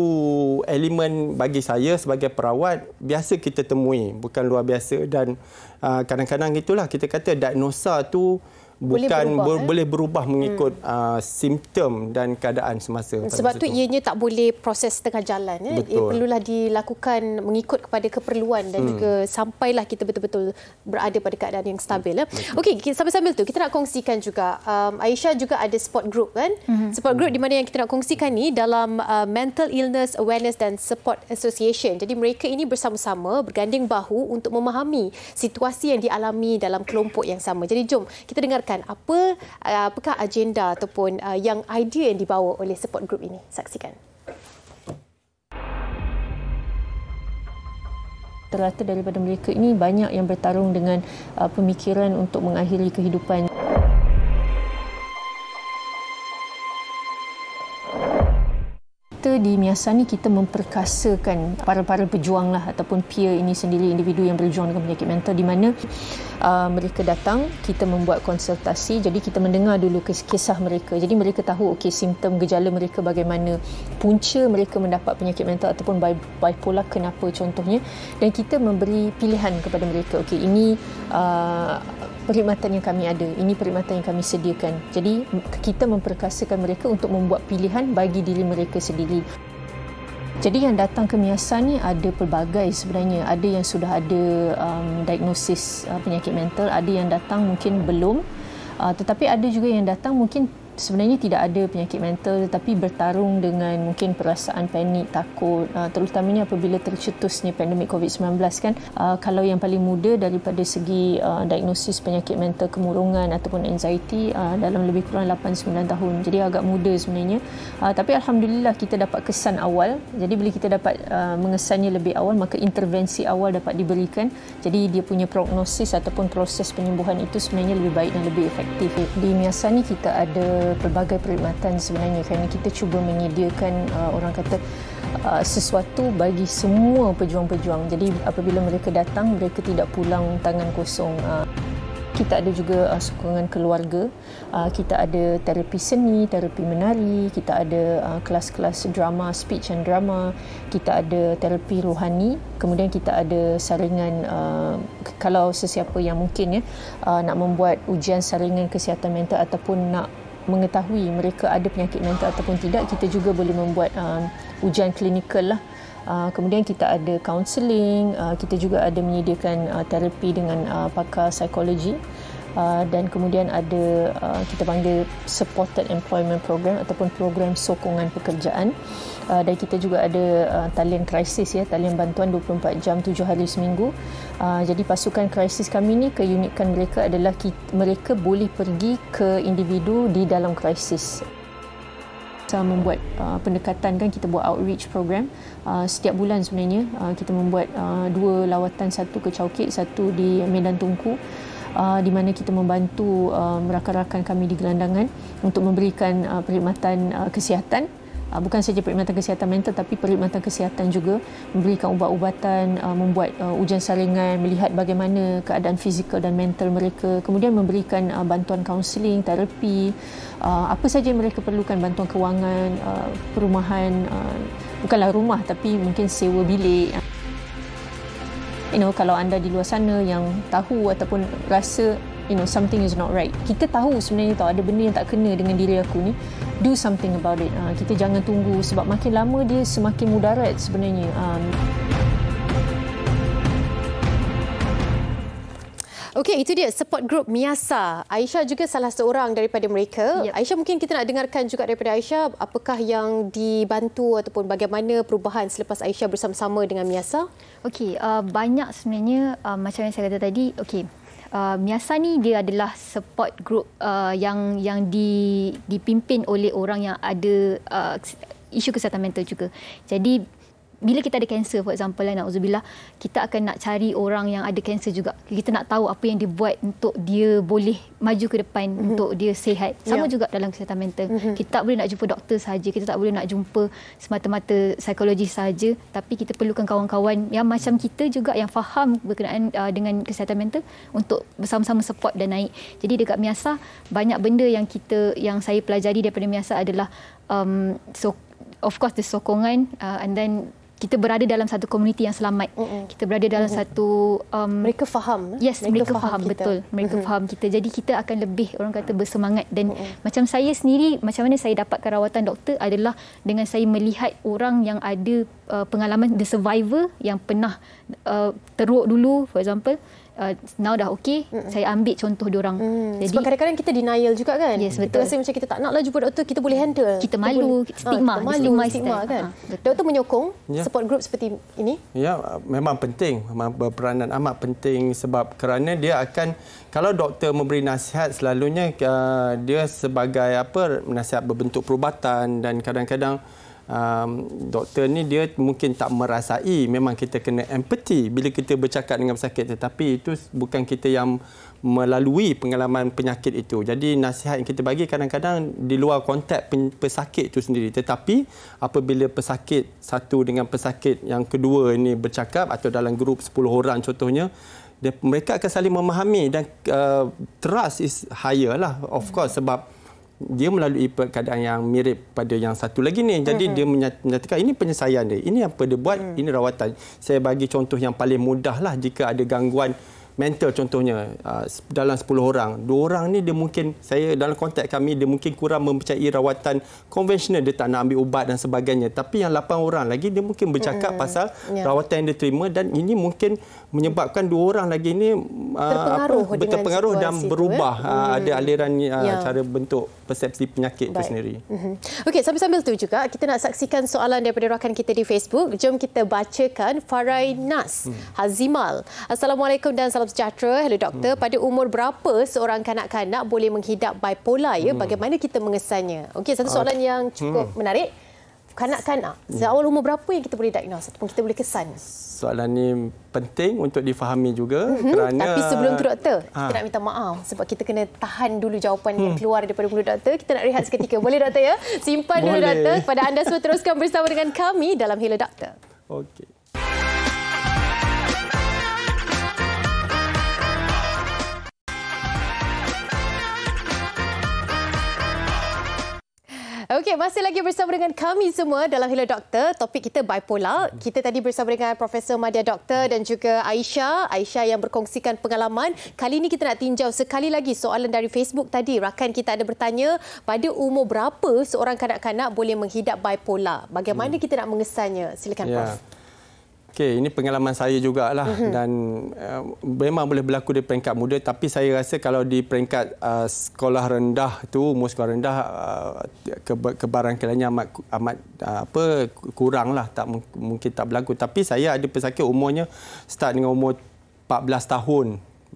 elemen bagi saya sebagai perawat biasa kita temui, bukan luar biasa, dan kadang-kadang itulah kita kata diagnosa tu boleh berubah mengikut simptom dan keadaan semasa. Sebab tu ianya tak boleh proses tengah jalan. Ia perlulah dilakukan mengikut kepada keperluan dan juga sampailah kita betul-betul berada pada keadaan yang stabil. Okey, sambil-sambil tu kita nak kongsikan juga Aisyah juga ada support group kan? Support group di mana yang kita nak kongsikan ni dalam Mental Illness Awareness and Support Association. Jadi mereka ini bersama-sama berganding bahu untuk memahami situasi yang dialami dalam kelompok yang sama. Jadi jom kita dengarkan apakah agenda ataupun yang idea yang dibawa oleh support group ini. Saksikan. Rata-rata daripada mereka ini banyak yang bertarung dengan pemikiran untuk mengakhiri kehidupan. Di Miasa ni kita memperkasakan para pejuang lah ataupun peer ini sendiri, individu yang berjuang dengan penyakit mental, di mana mereka datang, kita membuat konsultasi, jadi kita mendengar dulu kisah mereka. Jadi mereka tahu simptom gejala mereka bagaimana, punca mereka mendapat penyakit mental ataupun bipolar kenapa contohnya, dan kita memberi pilihan kepada mereka. Ini perkhidmatan yang kami ada, ini perkhidmatan yang kami sediakan. Jadi kita memperkasakan mereka untuk membuat pilihan bagi diri mereka sendiri. Jadi yang datang ke Miasa ni ada pelbagai sebenarnya. Ada yang sudah ada diagnosis penyakit mental, ada yang datang mungkin belum, tetapi ada juga yang datang mungkin sebenarnya tidak ada penyakit mental tetapi bertarung dengan mungkin perasaan panik, takut, terutamanya apabila tercetusnya pandemik COVID-19 kan. Kalau yang paling muda daripada segi diagnosis penyakit mental kemurungan ataupun anxiety dalam lebih kurang 8-9 tahun. Jadi agak muda sebenarnya. Tapi alhamdulillah kita dapat kesan awal. Jadi bila kita dapat mengesannya lebih awal, maka intervensi awal dapat diberikan. Jadi dia punya prognosis ataupun proses penyembuhan itu sebenarnya lebih baik dan lebih efektif. Di Miasa ni kita ada pelbagai perkhidmatan sebenarnya, kerana kita cuba menyediakan orang kata sesuatu bagi semua pejuang-pejuang. Jadi apabila mereka datang, mereka tidak pulang tangan kosong. Kita ada juga sokongan keluarga, kita ada terapi seni, terapi menari, kita ada kelas-kelas drama, speech and drama, kita ada terapi rohani, kemudian kita ada saringan kalau sesiapa yang mungkin nak membuat ujian saringan kesihatan mental ataupun nak mengetahui mereka ada penyakit mental ataupun tidak, kita juga boleh membuat ujian klinikal lah. Kemudian kita ada kaunseling, kita juga ada menyediakan terapi dengan pakar psikologi, dan kemudian ada kita panggil supported employment program ataupun program sokongan pekerjaan, dan kita juga ada talian krisis talian bantuan 24 jam 7 hari seminggu. Jadi pasukan krisis kami ni keunikan mereka adalah mereka boleh pergi ke individu di dalam krisis. Kita membuat pendekatan kan, kita buat outreach program setiap bulan sebenarnya. Kita membuat 2 lawatan, satu ke Chowkit, satu di Medan Tunku, di mana kita membantu rakan-rakan kami di gelandangan untuk memberikan perkhidmatan kesihatan. Bukan saja perkhidmatan kesihatan mental tapi perkhidmatan kesihatan juga, memberikan ubat-ubatan, membuat ujian saringan, melihat bagaimana keadaan fizikal dan mental mereka, kemudian memberikan bantuan kaunseling, terapi, apa saja yang mereka perlukan, bantuan kewangan, perumahan, bukanlah rumah tapi mungkin sewa bilik. Kalau anda di luar sana yang tahu ataupun rasa something is not right, kita tahu sebenarnya ada benda yang tak kena dengan diri aku ni, do something about it. Kita jangan tunggu, sebab makin lama dia semakin mudarat sebenarnya. Okey, itu dia support group Miasa. Aisyah juga salah seorang daripada mereka. Yep. Aisyah, mungkin kita nak dengarkan juga daripada Aisyah apakah yang dibantu ataupun bagaimana perubahan selepas Aisyah bersama-sama dengan Miasa. Okey, banyak sebenarnya macam yang saya kata tadi. Okey, Miasa ni dia adalah support group yang dipimpin oleh orang yang ada isu kesihatan mental juga. Jadi bila kita ada kanser, for example, na'udzubillah, kita akan nak cari orang yang ada kanser juga. Kita nak tahu apa yang dia buat untuk dia boleh maju ke depan, untuk dia sihat. Sama juga dalam kesihatan mental. Kita tak boleh nak jumpa doktor sahaja, kita tak boleh nak jumpa semata-mata psikologis sahaja, tapi kita perlukan kawan-kawan yang macam kita juga, yang faham berkenaan dengan kesihatan mental untuk bersama-sama support dan naik. Jadi dekat Miasa, banyak benda yang saya pelajari daripada Miasa adalah of course the sokongan, and then kita berada dalam satu komuniti yang selamat. Kita berada dalam satu mereka faham. Yes, mereka faham kita. Betul. Mereka faham kita. Jadi kita akan lebih, orang kata, bersemangat. Dan macam saya sendiri, macam mana saya dapatkan rawatan doktor adalah dengan saya melihat orang yang ada pengalaman, the survivor yang pernah teruk dulu, for example, now dah okey, saya ambil contoh diorang. Jadi, sebab kadang-kadang kita denial juga kan. Yes, kita rasa macam kita tak naklah jumpa doktor, kita boleh handle. Kita malu, stigma kan. Doktor menyokong support group seperti ini? Ya, memang penting. Memang berperanan amat penting sebab kerana dia akan, kalau doktor memberi nasihat, selalunya dia sebagai nasihat berbentuk perubatan, dan kadang-kadang doktor ni dia mungkin tak merasai. Memang kita kena empati bila kita bercakap dengan pesakit, tetapi itu bukan kita yang melalui pengalaman penyakit itu. Jadi nasihat yang kita bagi kadang-kadang di luar konteks pesakit itu sendiri. Tetapi apabila pesakit satu dengan pesakit yang kedua ini bercakap, atau dalam grup 10 orang contohnya, mereka akan saling memahami, dan trust is higher lah, of course, sebab dia melalui keadaan yang mirip pada yang satu lagi ni. Jadi dia menyatakan ini penyelesaian dia, ini apa dia buat, ini rawatan. Saya bagi contoh yang paling mudah lah. Jika ada gangguan mental contohnya, dalam 10 orang, 2 orang ni dia mungkin, saya dalam konteks kami, dia mungkin kurang mempercayai rawatan konvensional, dia tak nak ambil ubat dan sebagainya. Tapi yang 8 orang lagi dia mungkin bercakap pasal rawatan yang dia terima, dan ini mungkin menyebabkan 2 orang lagi ni terpengaruh dan berubah. Ada aliran cara bentuk persepsi penyakit itu sendiri. Okey, sambil-sambil tu juga kita nak saksikan soalan daripada rakan kita di Facebook. Jom kita bacakan. Farai Nas Hazimal. Assalamualaikum dan salam sejahtera. Hello doktor, pada umur berapa seorang kanak-kanak boleh menghidap bipolar ya? Bagaimana kita mengesannya? Okey, satu soalan yang cukup menarik. Kanak-kanak, seawal umur berapa yang kita boleh diagnose ataupun kita boleh kesan? Soalan ni penting untuk difahami juga, kerana tapi sebelum tu doktor, kita nak minta maaf sebab kita kena tahan dulu jawapan yang keluar daripada mulut doktor. Kita nak rehat seketika. Boleh doktor ya? Simpan dulu doktor. Kepada anda semua, teruskan bersama dengan kami dalam Hello Doktor. Okey. Okey, masih lagi bersama dengan kami semua dalam Hello Doktor. Topik kita bipolar. Kita tadi bersama dengan Profesor Madya Doktor dan juga Aisyah yang berkongsikan pengalaman. Kali ini kita nak tinjau sekali lagi soalan dari Facebook tadi. Rakan kita ada bertanya, pada umur berapa seorang kanak-kanak boleh menghidap bipolar? Bagaimana kita nak mengesannya? Silakan Prof. Okey, ini pengalaman saya jugalah, dan memang boleh berlaku di peringkat muda, tapi saya rasa kalau di peringkat sekolah rendah tu, umur sekolah rendah, kebarangkaliannya amat kuranglah, tak mungkin tak berlaku. Tapi saya ada pesakit umurnya start dengan umur 14 tahun.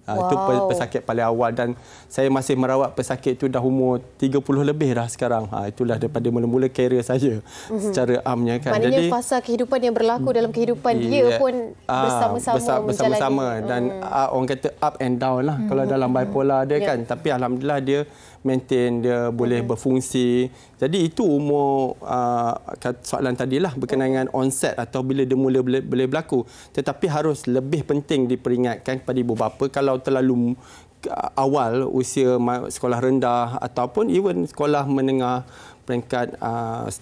Itu pesakit paling awal, dan saya masih merawat pesakit itu dah umur 30 lebih dah sekarang. Itulah daripada mula-mula karier saya secara amnya kan. Maknanya jadi fasa kehidupan yang berlaku dalam kehidupan dia pun bersama-sama dan orang kata up and down lah kalau dalam bipolar dia kan. Tapi alhamdulillah dia maintain, dia boleh berfungsi. Jadi itu umur soalan tadilah berkenaan dengan onset atau bila dia mula boleh berlaku. Tetapi harus lebih penting diperingatkan kepada ibu bapa kalau terlalu awal usia sekolah rendah ataupun even sekolah menengah peringkat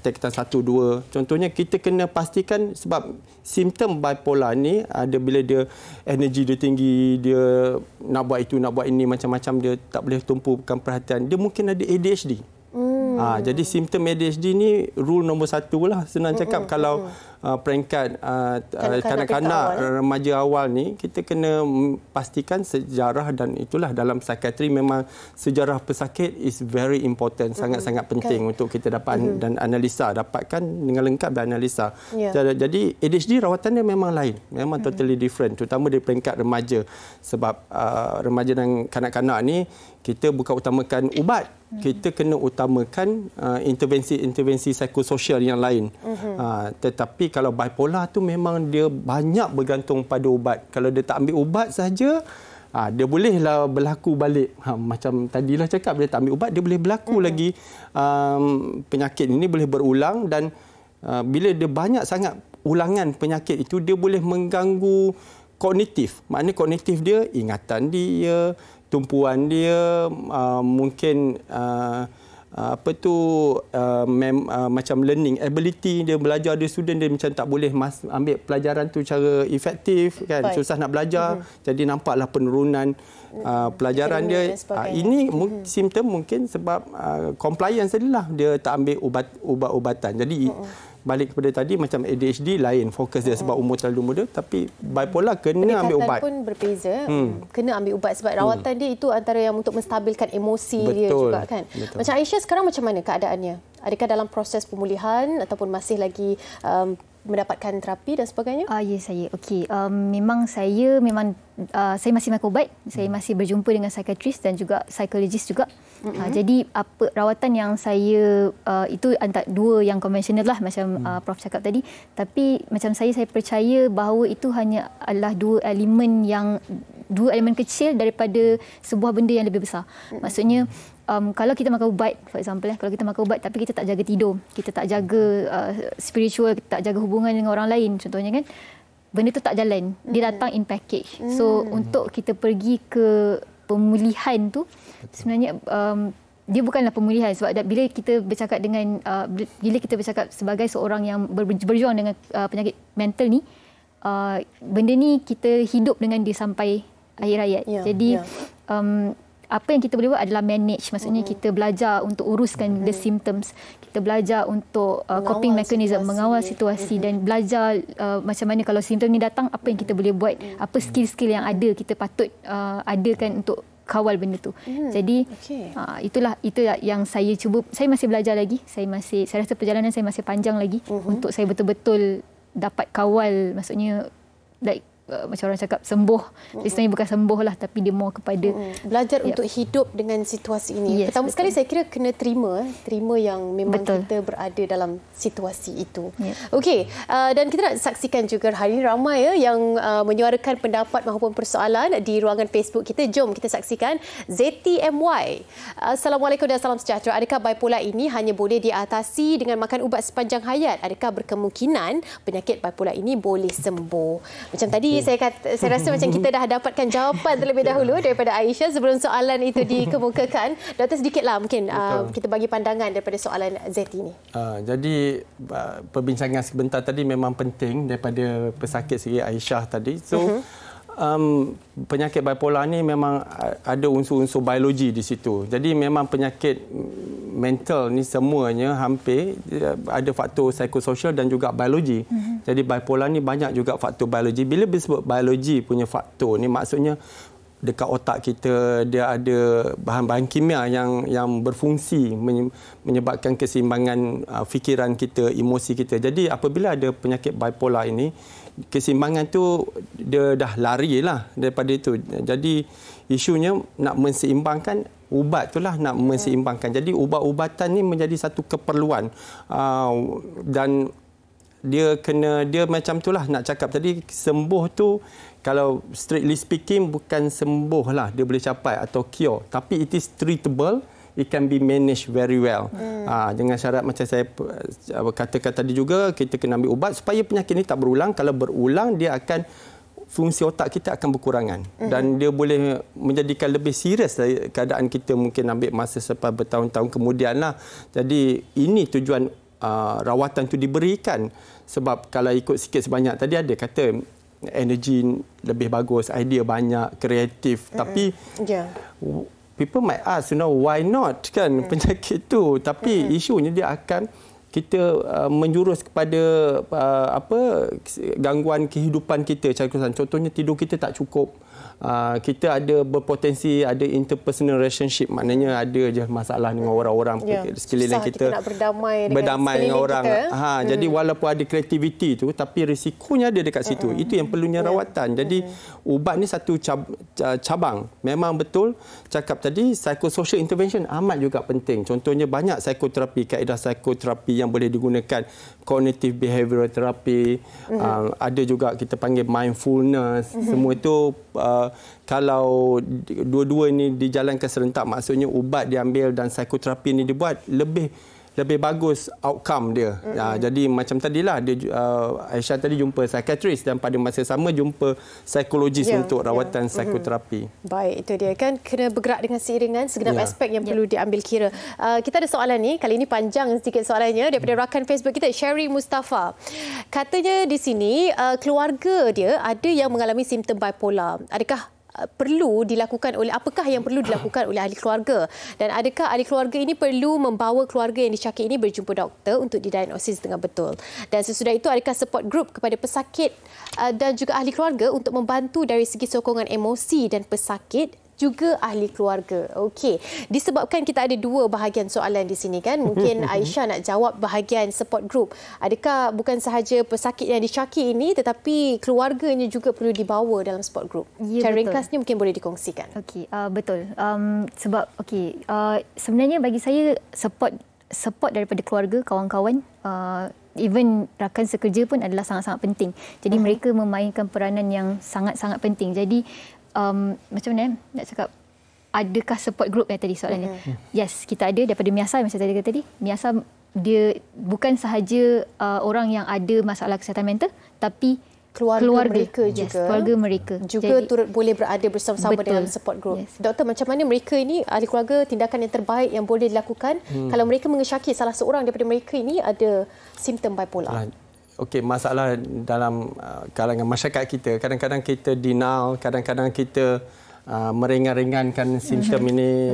tingkatan 1, 2. Contohnya kita kena pastikan sebab simptom bipolar ni ada bila dia energi dia tinggi, dia nak buat itu, nak buat ini, macam-macam, dia tak boleh tumpukan perhatian. Dia mungkin ada ADHD. Jadi simptom ADHD ni rule nombor 1 lah. Senang cakap kalau peringkat kanak-kanak remaja awal ni, kita kena pastikan sejarah, dan itulah dalam psikiatri memang sejarah pesakit is very important, sangat-sangat penting untuk kita dapat dan analisa, dapatkan dengan lengkap dan analisa. Jadi ADHD rawatannya memang lain, memang totally different, terutama di peringkat remaja, sebab remaja dan kanak-kanak ni kita bukan utamakan ubat, kita kena utamakan intervensi psikososial yang lain. Tetapi kalau bipolar tu memang dia banyak bergantung pada ubat. Kalau dia tak ambil ubat saja, dia bolehlah berlaku balik. Macam tadilah cakap, dia tak ambil ubat, dia boleh berlaku lagi. Penyakit ini boleh berulang, dan bila dia banyak sangat ulangan penyakit itu, dia boleh mengganggu kognitif. Maknanya kognitif dia, ingatan dia, tumpuan dia, mungkin macam learning ability dia, belajar dia, student dia macam tak boleh ambil pelajaran tu cara efektif kan. Susah nak belajar, jadi nampaklah penurunan pelajaran dia. Ini simptom mungkin sebab compliance tadilah, dia tak ambil ubat-ubatan. Jadi balik kepada tadi, macam ADHD lain fokus dia sebab umur terlalu muda, tapi bipolar kena ambil ubat. Pun berbeza. Kena ambil ubat sebab rawatan dia itu antara yang untuk menstabilkan emosi dia juga kan. Macam Aisyah sekarang macam mana keadaannya? Adakah dalam proses pemulihan ataupun masih lagi mendapatkan terapi dan sebagainya? Ya, saya. Okey, memang saya masih makan ubat. Saya masih berjumpa dengan psikiatris dan juga psikologis juga. Jadi apa rawatan yang saya itu antara dua yang konvensional lah, macam Prof cakap tadi. Tapi macam saya percaya bahawa itu hanya adalah dua elemen kecil daripada sebuah benda yang lebih besar. Maksudnya kalau kita makan ubat, for example, kalau kita makan ubat tapi kita tak jaga tidur, kita tak jaga spiritual, kita tak jaga hubungan dengan orang lain contohnya kan, benda tu tak jalan. Dia datang in package. So untuk kita pergi ke pemulihan tu, sebenarnya dia bukanlah pemulihan, sebab bila kita bercakap sebagai seorang yang berjuang dengan penyakit mental ni, benda ni kita hidup dengan dia sampai akhir hayat. Jadi apa yang kita boleh buat adalah manage. Maksudnya kita belajar untuk uruskan the symptoms. Kita belajar untuk coping mechanism, mengawal situasi dan belajar macam mana kalau simptom ni datang, apa yang kita boleh buat, apa skill-skill yang ada kita patut adakan untuk kawal benda tu. Jadi itulah yang saya cuba. Saya masih belajar lagi. Saya rasa perjalanan saya masih panjang lagi untuk saya betul-betul dapat kawal. Maksudnya macam orang cakap sembuh. Sebenarnya bukan sembuh lah, tapi dia more kepada belajar untuk hidup dengan situasi ini. Pertama sekali saya kira kena terima yang memang kita berada dalam situasi itu. Okey, dan kita nak saksikan juga hari ini ramai yang menyuarakan pendapat maupun persoalan di ruangan Facebook kita. Jom kita saksikan. ZTMY, Assalamualaikum dan salam sejahtera. Adakah bipolar ini hanya boleh diatasi dengan makan ubat sepanjang hayat? Adakah berkemungkinan penyakit bipolar ini boleh sembuh? Macam tadi saya rasa macam kita dah dapatkan jawapan terlebih dahulu daripada Aisyah sebelum soalan itu dikemukakan. Doktor, sedikitlah mungkin kita bagi pandangan daripada soalan Z ini. Jadi perbincangan sebentar tadi memang penting daripada pesakit segi Aisyah tadi. So penyakit bipolar ni memang ada unsur-unsur biologi di situ. Jadi memang penyakit mental ni semuanya hampir ada faktor psikososial dan juga biologi. Jadi bipolar ni banyak juga faktor biologi. Bila disebut biologi punya faktor ni, maksudnya dekat otak kita dia ada bahan-bahan kimia yang berfungsi menyebabkan keseimbangan fikiran kita, emosi kita. Jadi apabila ada penyakit bipolar ini, keseimbangan tu dia dah lari lah daripada itu. Jadi isunya nak menseimbangkan, ubat itulah nak menseimbangkan. Jadi ubat-ubatan ni menjadi satu keperluan dan dia macam itulah nak cakap tadi, sembuh tu kalau strictly speaking bukan sembuh lah dia boleh capai atau cure, tapi it is treatable, it can be managed very well. Dengan syarat macam saya katakan tadi juga, kita kena ambil ubat supaya penyakit ini tak berulang. Kalau berulang, dia akan fungsi otak kita akan berkurangan dan dia boleh menjadikan lebih serius keadaan kita, mungkin ambil masa sampai bertahun-tahun kemudian lah. Jadi ini tujuan rawatan tu diberikan, sebab kalau ikut sikit sebanyak tadi ada kata energi lebih bagus, idea banyak, kreatif, tapi people might ask, why not kan penyakit tu, tapi isunya dia akan kita menjurus kepada gangguan kehidupan kita secara keseluruhan. Contohnya tidur kita tak cukup. Kita ada berpotensi ada interpersonal relationship, maknanya ada je masalah dengan orang-orang sekeliling kita. Kita nak berdamai dengan orang. Jadi walaupun ada kreativiti tu, tapi risikonya ada dekat situ. Itu yang perlunya rawatan. Jadi ubat ni satu cabang. Memang betul cakap tadi, psychosocial intervention amat juga penting. Contohnya banyak psikoterapi, kaedah psikoterapi yang boleh digunakan, cognitive behavioral therapy, ada juga kita panggil mindfulness. Semua itu kalau dua-dua ini dijalankan serentak, maksudnya ubat diambil dan psikoterapi ini dibuat, lebih bagus outcome dia. Jadi macam tadilah Aisyah tadi jumpa psikiatris dan pada masa sama jumpa psikologis untuk rawatan psikoterapi. Baik, itu dia kan, kena bergerak dengan seiringan segenap aspek yang perlu diambil kira. Kita ada soalan ni, kali ini panjang sedikit soalannya daripada rakan Facebook kita Sherry Mustafa. Katanya di sini keluarga dia ada yang mengalami simptom bipolar. Adakah apakah yang perlu dilakukan oleh ahli keluarga, dan adakah ahli keluarga ini perlu membawa keluarga yang dicakit ini berjumpa doktor untuk didiagnosis dengan betul, dan sesudah itu adakah support group kepada pesakit dan juga ahli keluarga untuk membantu dari segi sokongan emosi dan pesakit juga ahli keluarga. Okey, disebabkan kita ada dua bahagian soalan di sini kan, mungkin Aisyah nak jawab bahagian support group. Adakah bukan sahaja pesakit yang dicaki ini tetapi keluarganya juga perlu dibawa dalam support group? Cara ringkasnya mungkin boleh dikongsikan. Okey, betul. Sebab sebenarnya bagi saya support daripada keluarga, kawan-kawan, even rakan sekerja pun adalah sangat-sangat penting. Jadi mereka memainkan peranan yang sangat-sangat penting. Jadi macam mana nak cakap, adakah support group yang tadi soalannya? Yes, kita ada daripada MIASA, macam saya kata tadi. MIASA dia bukan sahaja orang yang ada masalah kesihatan mental, tapi keluarga mereka juga. Keluarga mereka juga jadi, turut boleh berada bersama-sama dalam support group. Doktor, macam mana mereka ini, ahli keluarga, tindakan yang terbaik yang boleh dilakukan kalau mereka mengesyaki salah seorang daripada mereka ini ada simptom bipolar? Okey, masalah dalam kalangan masyarakat kita, kadang-kadang kita denial, kadang-kadang kita meringan-ringankan simptom ini.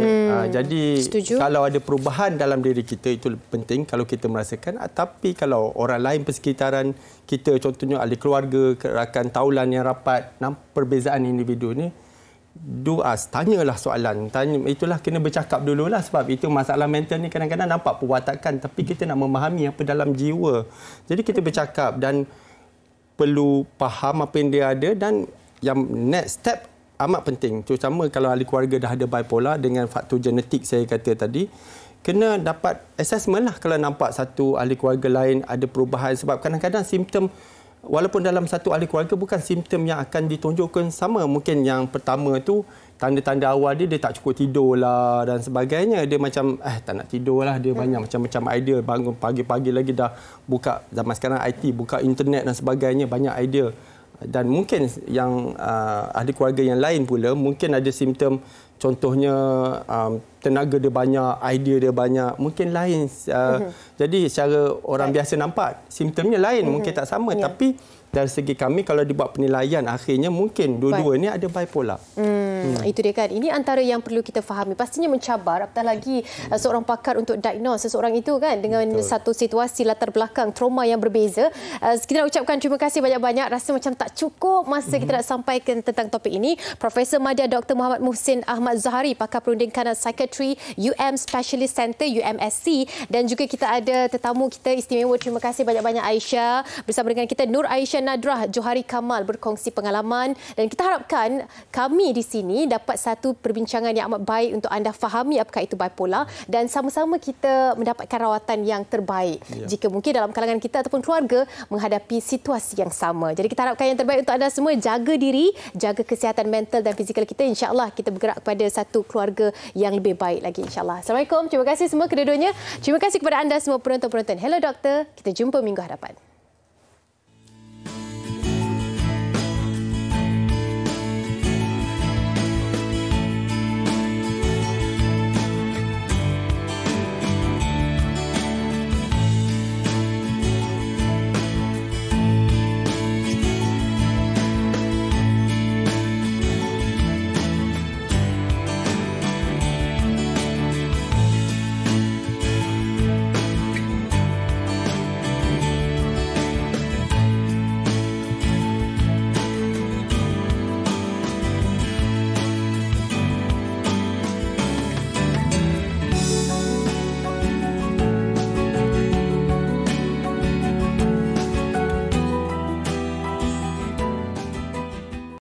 Jadi kalau ada perubahan dalam diri kita, itu penting kalau kita merasakan. Tapi kalau orang lain persekitaran kita, contohnya ahli keluarga, rakan taulan yang rapat, perbezaan individu ni, tanyalah soalan. Itulah kena bercakap dululah, sebab itu masalah mental ni kadang-kadang nampak perwatakan, tapi kita nak memahami apa dalam jiwa. Jadi kita bercakap dan perlu faham apa yang dia ada, dan yang next step amat penting. Terutama kalau ahli keluarga dah ada bipolar dengan faktor genetik saya kata tadi, kena dapat assessment lah kalau nampak satu ahli keluarga lain ada perubahan, sebab kadang-kadang simptom walaupun dalam satu ahli keluarga bukan simptom yang akan ditunjukkan sama. Mungkin yang pertama tu tanda-tanda awal dia tak cukup tidur lah dan sebagainya. Dia macam tak nak tidur lah. Dia banyak macam-macam idea. Bangun pagi-pagi lagi dah buka, zaman sekarang IT, buka internet dan sebagainya, banyak idea. Dan mungkin yang ahli keluarga yang lain pula mungkin ada simptom, contohnya tenaga dia banyak, idea dia banyak, mungkin lain. Jadi secara orang biasa nampak simptomnya lain, mungkin tak sama. Tapi dari segi kami, kalau dibuat penilaian, akhirnya mungkin dua-dua ni ada bipolar. Itu dia kan. Ini antara yang perlu kita fahami. Pastinya mencabar, apatah lagi seorang pakar untuk diagnose seseorang itu kan, dengan satu situasi latar belakang trauma yang berbeza. Kita nak ucapkan terima kasih banyak-banyak. Rasa macam tak cukup masa kita nak sampaikan tentang topik ini. Profesor Madya Dr. Muhammad Muhsin Ahmad Zahari, pakar perunding kanan Psychiatry UM Specialist Center UMSC, dan juga kita ada tetamu kita istimewa. Terima kasih banyak-banyak Aisyah, bersama dengan kita Nur Aisyah Nadrah Johari Kamal berkongsi pengalaman, dan kita harapkan kami di sini dapat satu perbincangan yang amat baik untuk anda fahami apakah itu bipolar, dan sama-sama kita mendapatkan rawatan yang terbaik jika mungkin dalam kalangan kita ataupun keluarga menghadapi situasi yang sama. Jadi kita harapkan yang terbaik untuk anda semua. Jaga diri, jaga kesihatan mental dan fizikal kita. InsyaAllah kita bergerak kepada satu keluarga yang lebih baik lagi, insyaAllah. Assalamualaikum. Terima kasih semua kedua-duanya. Terima kasih kepada anda semua penonton-penonton Hello Doktor. Kita jumpa minggu hadapan.